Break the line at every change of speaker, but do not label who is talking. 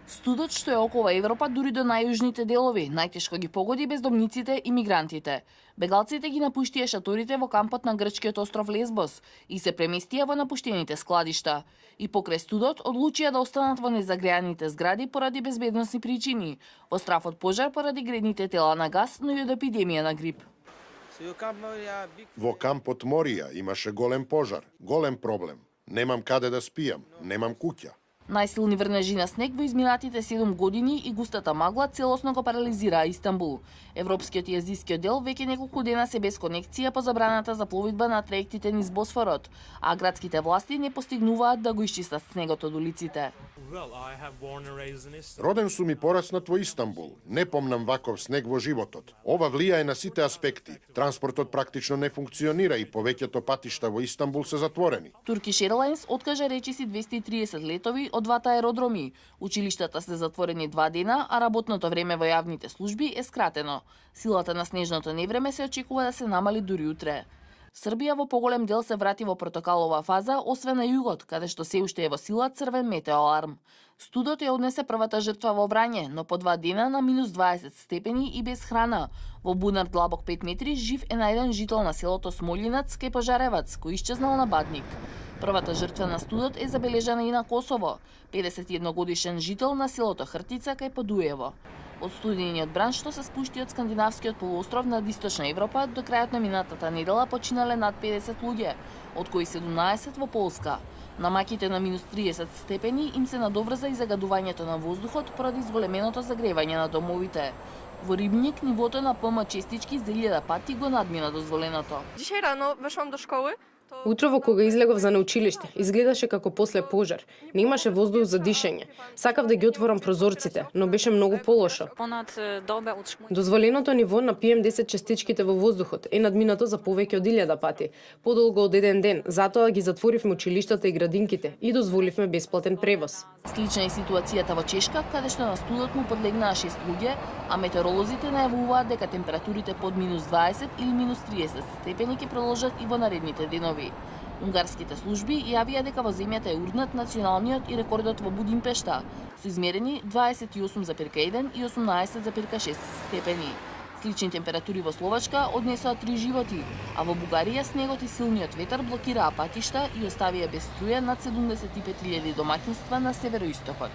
Студот што е околу Европа дури до најюжните делови, најтешко ги погоди бездомниците и мигрантите. Бегалците ги напуштија шаторите во кампот на грчкиот остров Лесбос и се преместија во напуштените складишта. И покрај студот одлучија да останат во незагреаните згради поради безбедносни причини, во страф од пожар поради гредните тела на газ, но и од епидемија на грип.
Во кампот Морија имаше голем пожар, голем проблем. Немам каде да спијам, немам куќа.
Најсилни врнежи на снег во изминатите 7 години и густата магла целосно го парализираа Истанбул. Европскиот и азискиот дел веќе неколку дена се без конекција по забраната за пловидба на траектите низ Босфорот, а градските власти не постигнуваат да го исчистат снегот од улиците.
Роден сум и пораснат во Истанбул. Не помнам ваков снег во животот. Ова влијае на сите аспекти. Транспортот практично не функционира и повеќето патишта во Истанбул се затворени.
Turkish Airlines откажа речиси 230 летови од двата аеродроми. Училиштата се затворени 2 дена, а работното време во јавните служби е скратено. Силата на снежното невреме се очекува да се намали дури утре. Србија во поголем дел се врати во протоколова фаза, освен на југот, каде што се уште е во сила црвен метеоаларм. Студот ја однесе првата жртва во Врање, но по 2 дена на минус 20 степени и без храна. Во бунар длабок 5 метри жив е најден жител на селото Смолинац кај Пожаревац, кој исчезнал на Бадник. Првата жртва на студот е забележана и на Косово, 51 годишен жител на селото Хртица кај Подуево. Од студениот бран што се спушти од скандинавскиот полуостров над Источна Европа до крајот на минатата недела починале над 50 луѓе, од кои 17 во Полска. На маките на минус 30 степени им се надоврза и загадувањето на воздухот поради зголеменото загревање на домовите. Во Рибник нивото на ПМ честички за 1000 пати го надмина дозволеното.
Dzisiaj rano weszłam do szkoły.
Утрово кога излегов за на училиште, изгледаше како после пожар. Немаше воздух за дишење. Сакав да ги отворам прозорците, но беше многу полошо. Дозволеното ниво на PM10 частичките во воздухот е надминато за повеќе од 1000 пати, подолго од еден ден. Затоа ги затворивме училиштата и градинките и дозволивме бесплатен превоз.
Слична е ситуацијата во Чешка, каде што на студот му подлегнаа 6 луѓе, а метеоролозите најавуваат дека температурите под минус 20 или минус 30 степени ќе продолжат и во наредните денови. Унгарските служби јавија дека во земјата е урнат националниот и рекордот во Будимпешта, со измерени 28,1 и 18,6 степени. Слични температури во Словачка однесоа 3 животи, а во Бугарија снегот и силниот ветар блокираа патишта и оставија без струја над 75.000 домаќинства на североистокот.